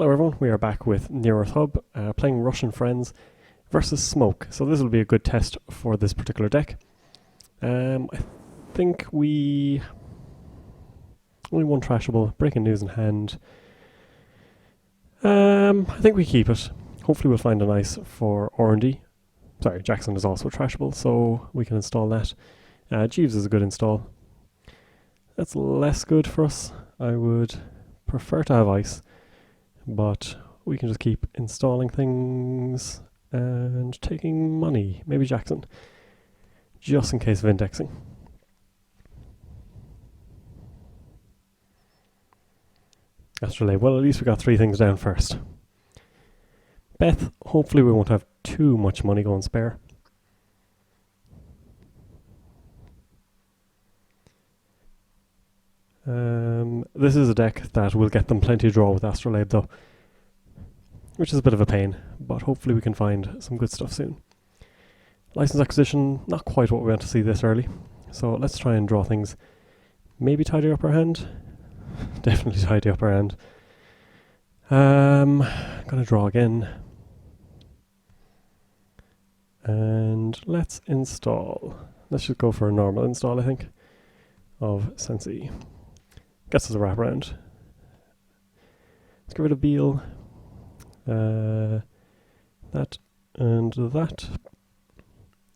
Hello everyone, we are back with Near Earth Hub, playing Russian Friends versus Smoke. So this will be a good test for this particular deck. I think we... only one trashable, breaking news in hand. I think we keep it. Hopefully we'll find a nice for R&D. Sorry, Jackson is also trashable, so we can install that. Jeeves is a good install. That's less good for us. I would prefer to have ice, but we can just keep installing things and taking money. Maybe Jackson, just in case of indexing. Astrolabe, well, at least we got 3 things down first. Beth, hopefully we won't have too much money going spare. This is a deck that will get them plenty of draw with Astrolabe though, which is a bit of a pain, but hopefully we can find some good stuff soon. License acquisition, not quite what we want to see this early, so let's try and draw things. Maybe tidy up our hand. Definitely tidy up our hand. Gonna draw again. And let's install. Let's just go for a normal install, I think, of Sensi. Gets us a wraparound. Let's get rid of Beal. That and that.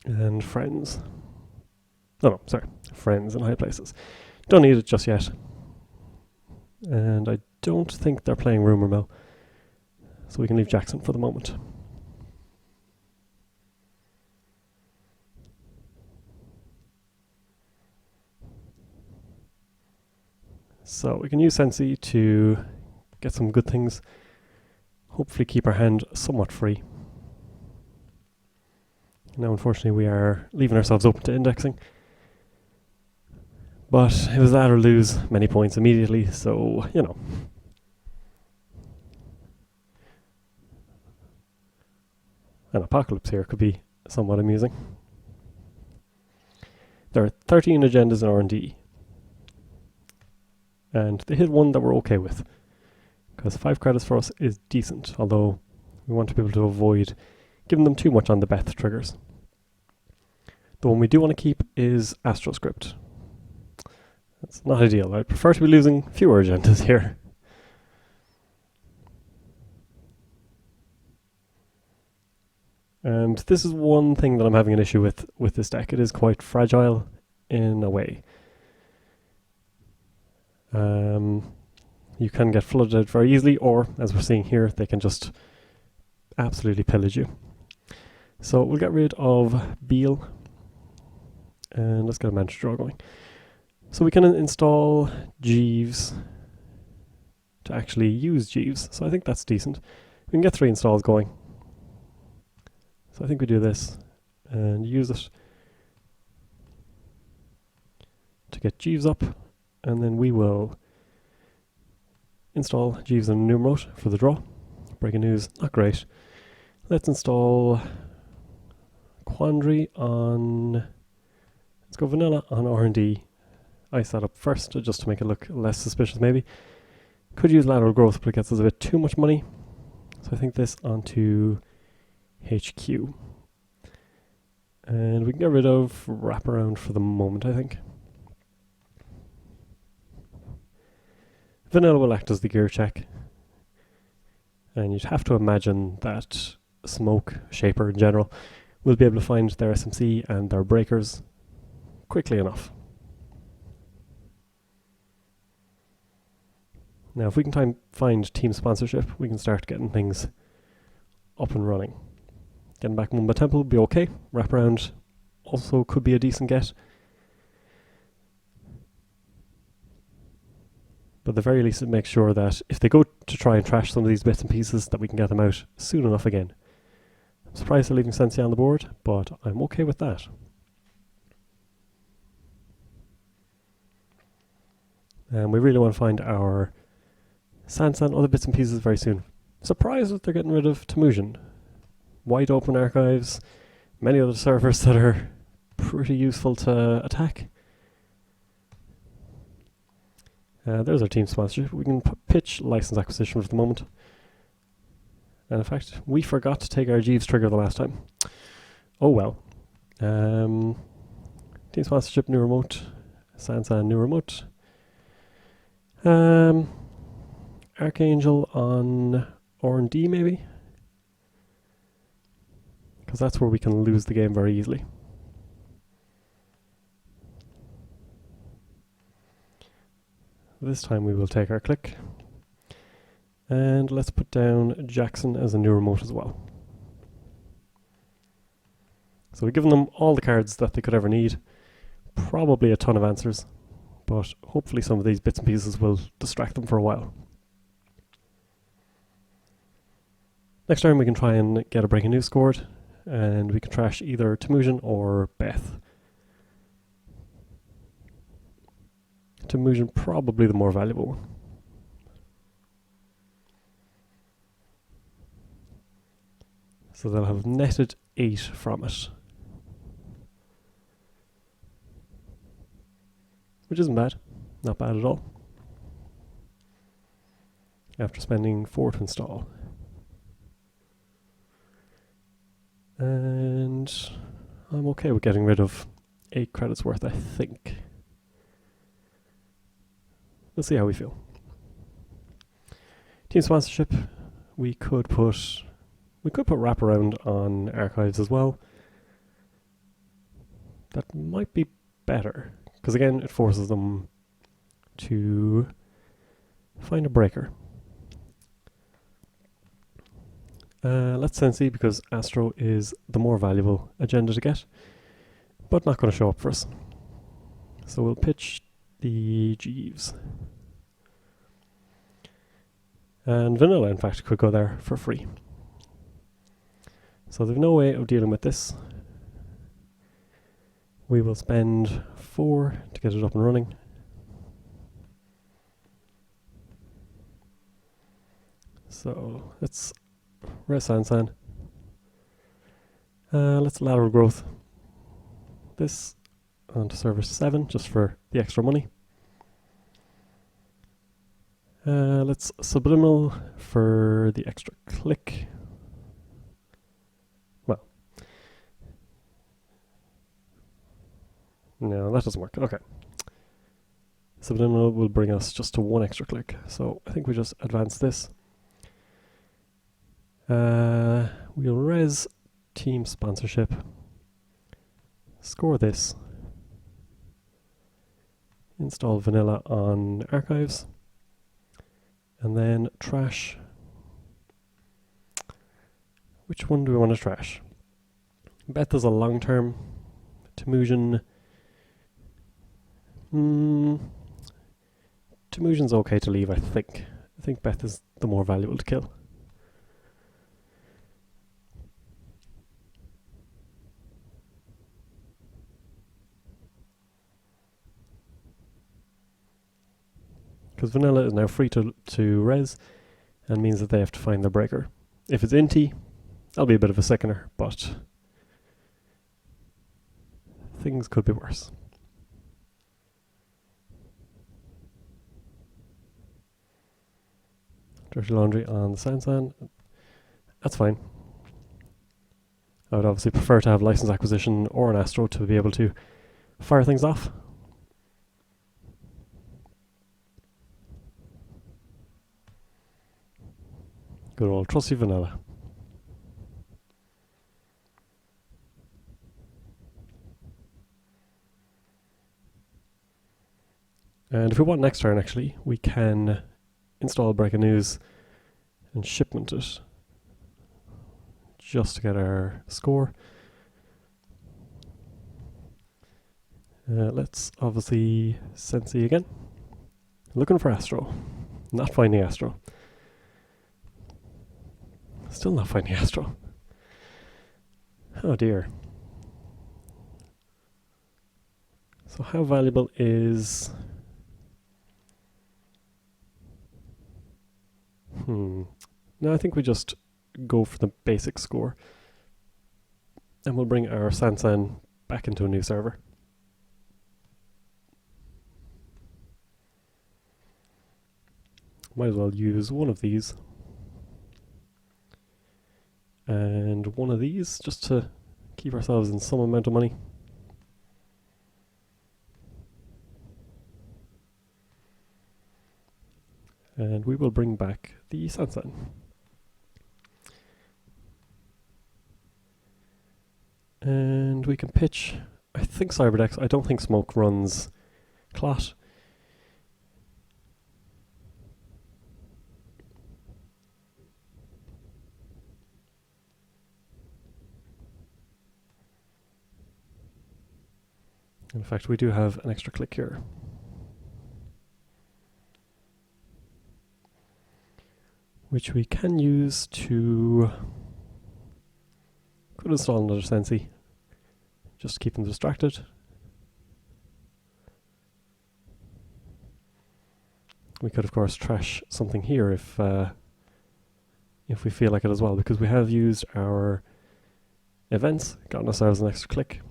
And Friends. Oh no, sorry. Friends in high places. Don't need it just yet. And I don't think they're playing Rumour Mill, so we can leave Jackson for the moment. So we can use Sensi to get some good things, hopefully keep our hand somewhat free. Now unfortunately we are leaving ourselves open to indexing, but it was that or lose many points immediately, so you know. An Apocalypse here could be somewhat amusing. There are 13 agendas in R&D. And they hit one that we're okay with, because 5 credits for us is decent, although we want to be able to avoid giving them too much on the Beth triggers. The one we do want to keep is Astroscript. That's not ideal. I'd prefer to be losing fewer agendas here. And this is one thing that I'm having an issue with this deck. It is quite fragile in a way. You can get flooded out very easily, or, as we're seeing here, they can just absolutely pillage you. So we'll get rid of Beal, and let's get a mantra draw going. So we can install Jeeves to actually use Jeeves, so I think that's decent. We can get 3 installs going. So I think we do this, and use it to get Jeeves up, and then we will install Jeeves and Numerate for the draw. Breaking news, not great. Let's install Quandary on... let's go Vanilla on R&D. Ice that up first, just to make it look less suspicious maybe. Could use Lateral Growth, but it gets us a bit too much money. So I think this onto HQ. And we can get rid of Wraparound for the moment, I think. Vanilla will act as the gear check, and you'd have to imagine that Smoke, Shaper in general, will be able to find their SMC and their breakers quickly enough. Now if we can find team sponsorship, we can start getting things up and running. Getting back Mumba Temple will be okay. Wraparound also could be a decent get. But at the very least it makes sure that if they go to try and trash some of these bits and pieces, that we can get them out soon enough again. I'm surprised they're leaving Sensi on the board, but I'm okay with that. And we really want to find our Sansa and other bits and pieces very soon. Surprised that they're getting rid of Temujin. Wide open archives, many other servers that are pretty useful to attack. There's our team sponsorship. We can pitch license acquisition for the moment. And in fact, we forgot to take our Jeeves trigger the last time. Oh well. Team sponsorship, new remote. Sansan, new remote. Archangel on R&D maybe? Because that's where we can lose the game very easily. This time we will take our click. And let's put down Jackson as a new remote as well. So we've given them all the cards that they could ever need. Probably a ton of answers, but hopefully some of these bits and pieces will distract them for a while. Next turn we can try and get a breaking news scored, and we can trash either Temujin or Beth. Temujin probably the more valuable one. So they'll have netted 8 from it. Which isn't bad. Not bad at all. After spending 4 to install. And I'm okay with getting rid of 8 credits worth, I think. We'll see how we feel. Team sponsorship. We could put wraparound on archives as well. That might be better, because again it forces them to find a breaker. Let's Sensi, because Astro is the more valuable agenda to get, but not going to show up for us. So we'll pitch the Jeeves. And Vanilla, in fact, could go there for free. So they've no way of dealing with this. We will spend 4 to get it up and running. So let's res Sansan. Let's lateral growth this onto server 7 just for the extra money. Let's subliminal for the extra click. Well, no, that doesn't work. Okay. Subliminal will bring us just to 1 extra click. So I think we just advance this. We'll res team sponsorship. Score this. Install vanilla on archives. And then trash. Which one do we want to trash? Beth is a long term. Temujin. Temujin's okay to leave, I think. I think Beth is the more valuable to kill. Because Vanilla is now free to res, and means that they have to find their breaker. If it's Inti, that'll be a bit of a sickener, but things could be worse. Dirty laundry on the Sansan. That's fine. I would obviously prefer to have license acquisition or an Astro to be able to fire things off. Good old trusty vanilla. And if we want next turn, actually, we can install breaking news and shipment it just to get our score. Let's obviously Sensi again. Looking for Astro. Not finding Astro. Still not finding Astro. Oh dear. So how valuable is... No, I think we just go for the basic score. And we'll bring our Sansan back into a new server. Might as well use one of these. and one of these just to keep ourselves in some amount of money. And we will bring back the Sansan. And we can pitch, I think, Cyberdex. I don't think Smoke runs Clot. In fact, we do have an extra click here. Which we can use to... could install another Sensi. Just to keep them distracted. We could, of course, trash something here if we feel like it as well, because we have used our events, gotten ourselves an extra click.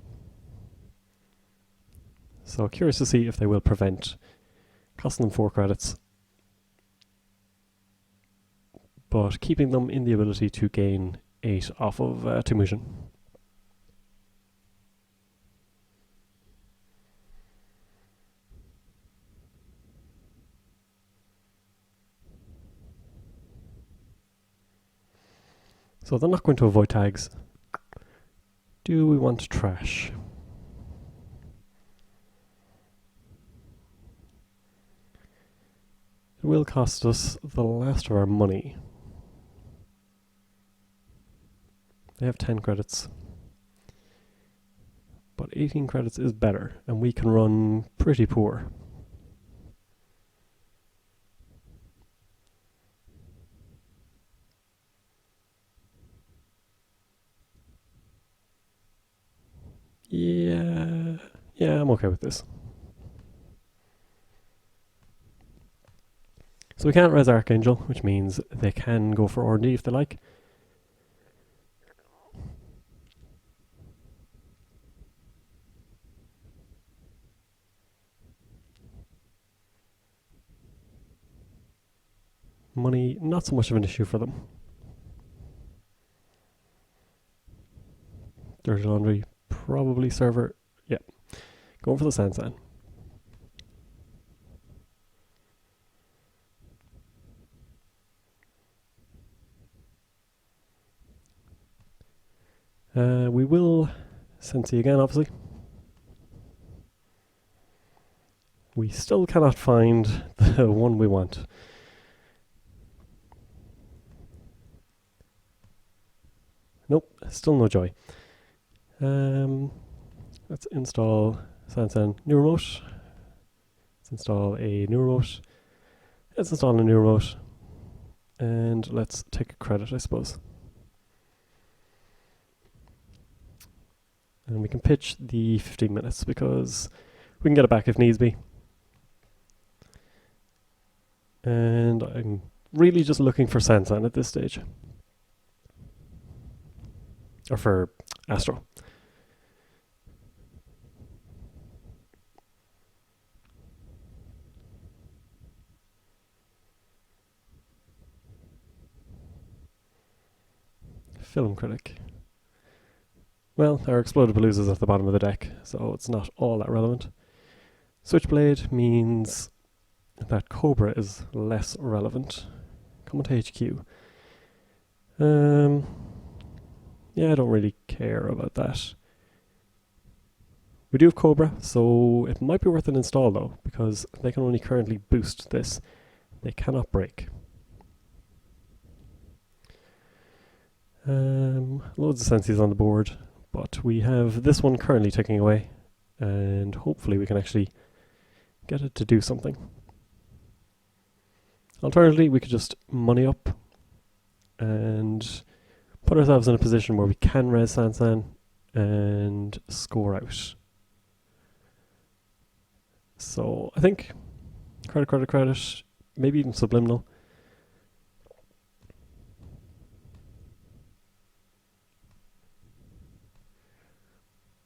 So curious to see if they will prevent, costing them 4 credits, but keeping them in the ability to gain 8 off of Tumution. So they're not going to avoid tags. Do we want to trash? It will cost us the last of our money. They have 10 credits. But 18 credits is better, and we can run pretty poor. Yeah, I'm okay with this. So we can't res Archangel, which means they can go for R&D if they like. Money, not so much of an issue for them. Dirty Laundry, probably server. Yeah, going for the Sansan. We will Sensi again, obviously. We still cannot find the one we want. Nope, still no joy. Let's install Sansan new remote. Let's install a new remote. Let's install a new remote. And let's take a credit, I suppose. And we can pitch the 15 minutes because we can get it back if needs be. And I'm really just looking for Sansan at this stage. Or for Astro. Film critic. Well, our Exploded Blues is at the bottom of the deck, so it's not all that relevant. Switchblade means that Cobra is less relevant. Come on to HQ. Yeah, I don't really care about that. We do have Cobra, so it might be worth an install though, because they can only currently boost this. They cannot break. Loads of Sensis on the board, but we have this one currently ticking away, and hopefully we can actually get it to do something. Alternatively, we could just money up and put ourselves in a position where we can res Sansan and score out. So I think credit, maybe even subliminal.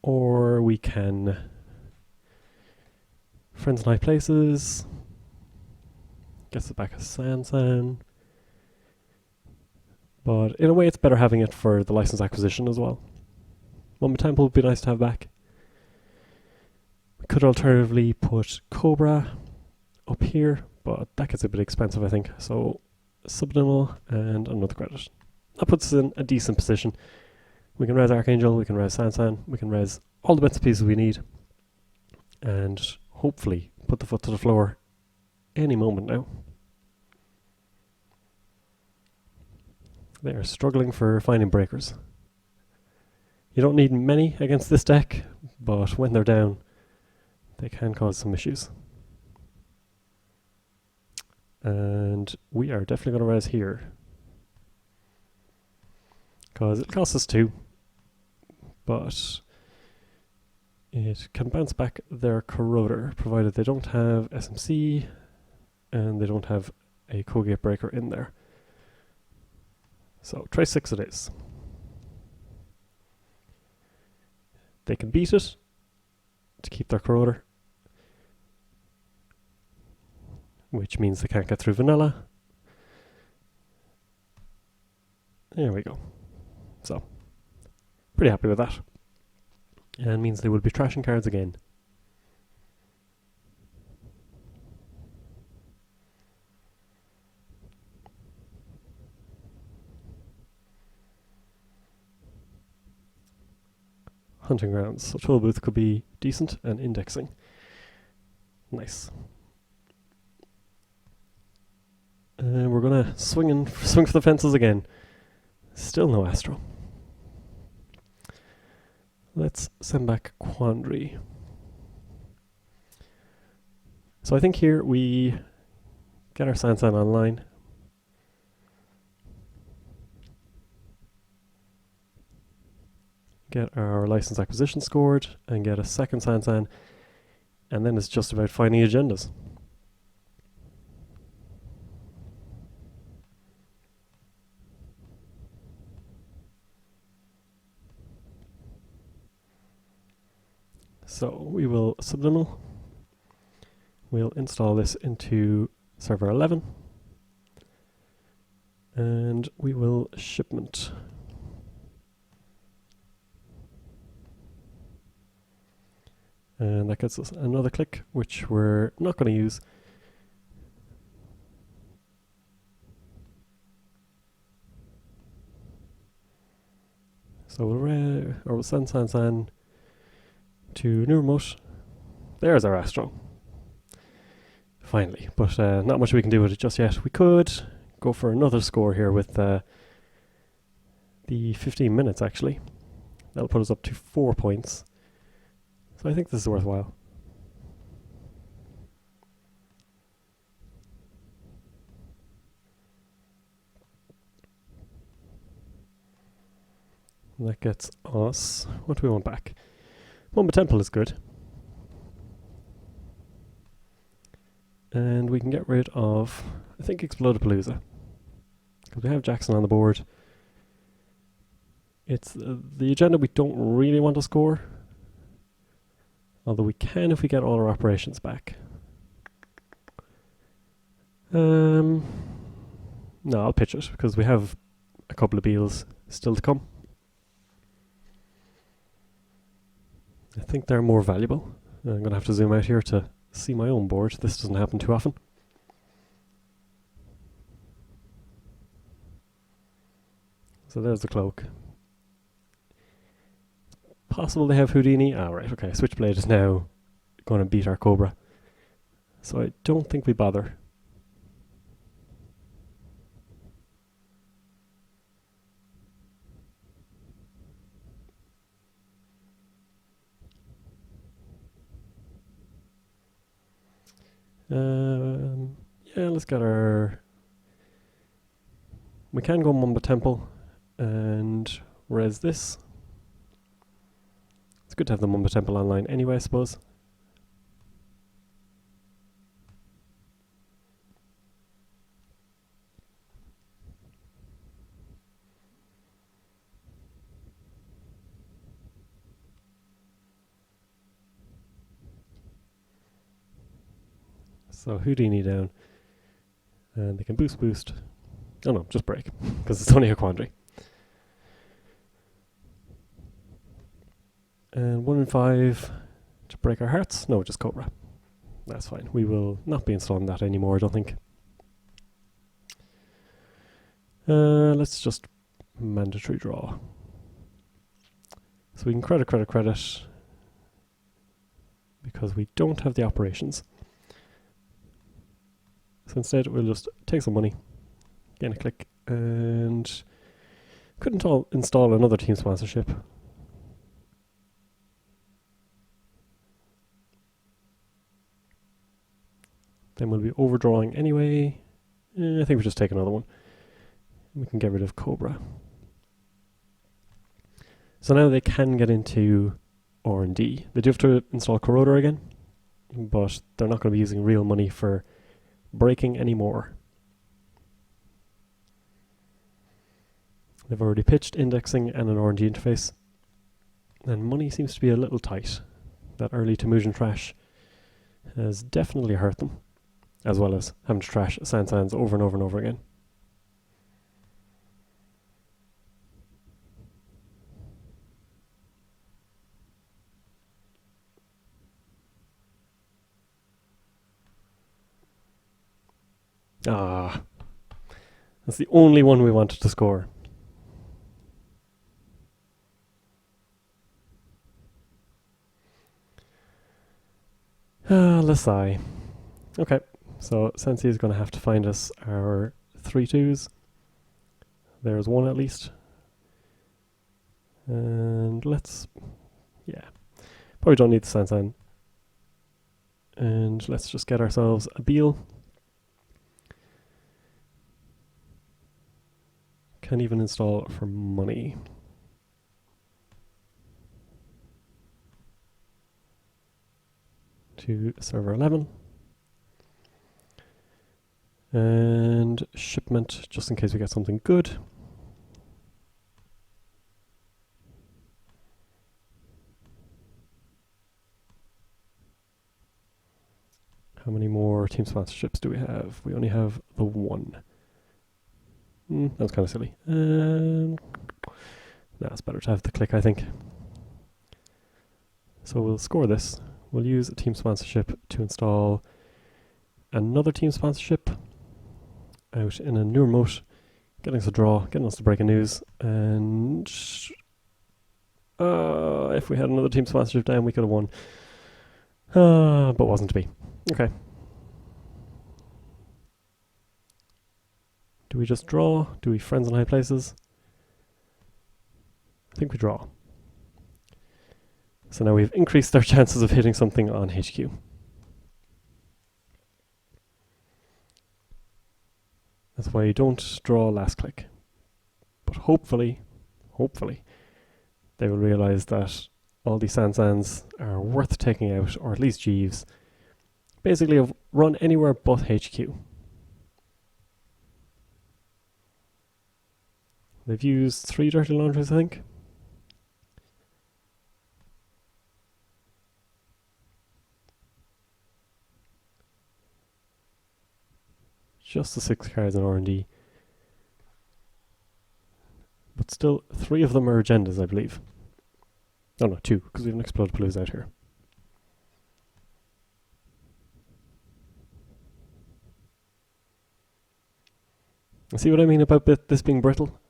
Or we can Friends NEH places, gets it back as Sansan. But in a way, it's better having it for the license acquisition as well. Mumbo Temple would be nice to have back. We could alternatively put Cobra up here, but that gets a bit expensive, I think. So Subliminal and another credit. That puts us in a decent position. We can res Archangel, we can res Sansan, we can res all the bits and pieces we need, and hopefully put the foot to the floor any moment now. They are struggling for finding breakers. You don't need many against this deck, but when they're down, they can cause some issues. And we are definitely going to res here, because it costs us 2, but it can bounce back their Corroder, provided they don't have SMC and they don't have a Kogate Breaker in there. So try 6 it is. They can beat it to keep their Corroder, which means they can't get through vanilla. There we go. So, pretty happy with that. And means they will be trashing cards again. Hunting grounds. So Toll Booth could be decent, and indexing. Nice. And we're gonna swing for the fences again. Still no Astro. Let's send back Quandary. So I think here we get our Sansan online. Get our license acquisition scored, and get a second Sansan, and then it's just about finding agendas. So we will Subliminal. We'll install this into server 11, and we will shipment. And that gets us another click, which we're not going to use. So we'll send Sansan to new remote. There's our Astro. Finally, but not much we can do with it just yet. We could go for another score here with the 15 minutes actually. That'll put us up to 4 points. So I think this is worthwhile. And that gets us, what do we want back? Mumbo Temple is good. And we can get rid of, I think, Explodapalooza. Because we have Jackson on the board. It's the agenda we don't really want to score. Although we can if we get all our operations back. No, I'll pitch it, because we have a couple of Beals still to come. I think they're more valuable. I'm going to have to zoom out here to see my own board. This doesn't happen too often. So there's the cloak. Possible they have Houdini. Ah, right, okay. Switchblade is now going to beat our Cobra. So I don't think we bother. Yeah, let's get our... We can go Mumbo Temple and res this. It's good to have the Mumbo Temple online anyway, I suppose. So Houdini down, and they can boost. Oh no, just break, because it's only a quandary. And 1 in 5 to break our hearts. No, just Cobra. That's fine. We will not be installing that anymore, I don't think. Let's just mandatory draw. So we can credit, because we don't have the operations. So instead we'll just take some money, gain a click, and couldn't install another team sponsorship. Then we'll be overdrawing anyway. I think we'll just take another one. We can get rid of Cobra. So now they can get into R&D. They do have to install Corroder again, but they're not going to be using real money for breaking anymore. They've already pitched indexing and an R&D interface, and money seems to be a little tight. That early Temujin trash has definitely hurt them, as well as having to trash Sansans over and over and over again. Ah, that's the only one we wanted to score. Let's sigh. Okay, so Sensei is going to have to find us our 3 2s. There's one at least. And let's, probably don't need the Sansan. And let's just get ourselves a Beal. Can even install for money. To server 11. And shipment, just in case we get something good. How many more team sponsorships do we have? We only have the 1. That was kind of silly. No, it's better to have the click, I think. So we'll score this. We'll use a team sponsorship to install another team sponsorship out in a new remote, getting us a draw, getting us to break a news, and if we had another team sponsorship down, we could have won. But wasn't to be. Okay. Do we just draw? Do we friends in high places? I think we draw. So now we've increased our chances of hitting something on HQ. That's why you don't draw last click. But hopefully, they will realize that all these Sansans are worth taking out, or at least Jeeves. Basically, run anywhere but HQ. They've used 3 dirty laundries, I think. Just the 6 cards in R&D. But still, 3 of them are agendas, I believe. Oh no, 2, because we have an Explode Palooza out here. See what I mean about this being brittle?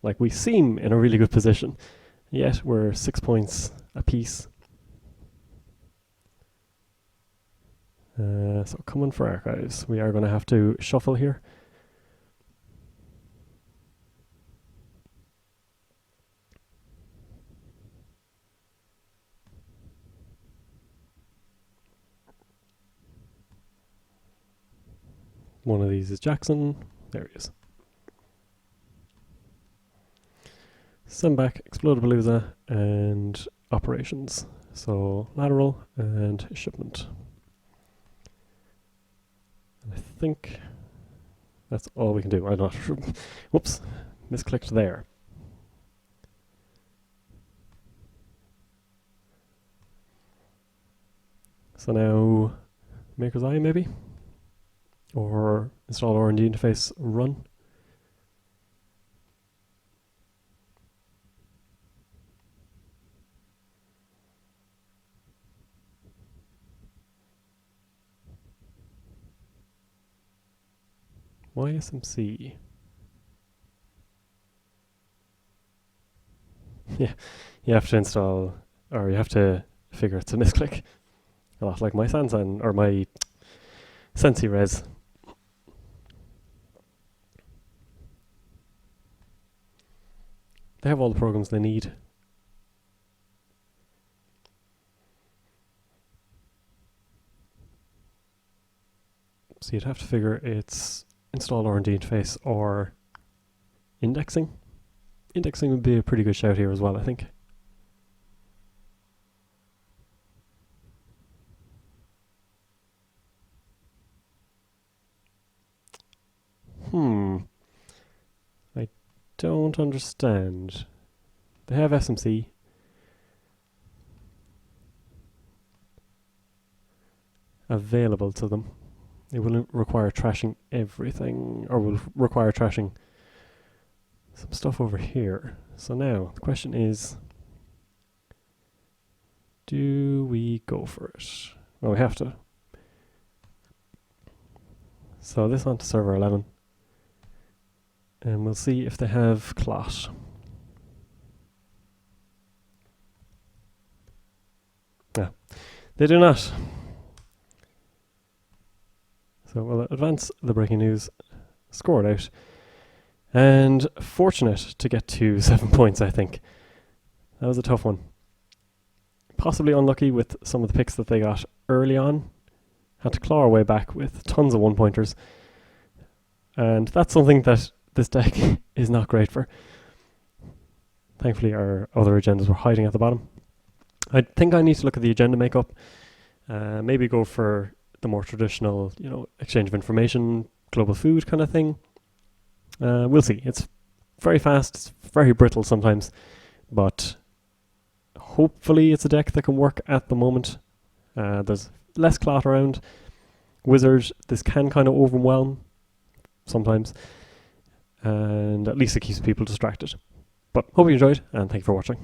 Like, we seem in a really good position, yet we're 6 points apiece. So coming for archives. We are going to have to shuffle here. One of these is Jackson. There he is. Send back, Explodapalooza, and operations. So lateral and shipment. And I think that's all we can do. I'm not sure. Whoops, misclicked there. So now, Maker's Eye maybe? Or install R&D interface run. Why SMC? Yeah, you have to install, or you have to figure it's a misclick. A lot like my Sansan, or my Sensi Res. They have all the programs they need. So you'd have to figure it's install R&D interface or indexing. Indexing would be a pretty good shout here as well, I think. I don't understand. They have SMC. Available to them. It will require trashing everything, or will require trashing some stuff over here. So now, the question is, do we go for it? Well, we have to. So this onto server 11. And we'll see if they have clot. No, they do not. So we'll advance the breaking news, score it out, and fortunate to get to 7 points, I think. That was a tough one. Possibly unlucky with some of the picks that they got early on. Had to claw our way back with tons of one-pointers. And that's something that this deck is not great for. Thankfully our other agendas were hiding at the bottom. I think I need to look at the agenda makeup. Maybe go for the more traditional, exchange of information, global food kind of thing. We'll see. It's very fast, it's very brittle sometimes, but hopefully it's a deck that can work at the moment. There's less clot around. Wizard, this can kind of overwhelm sometimes, and at least it keeps people distracted. But hope you enjoyed, and thank you for watching.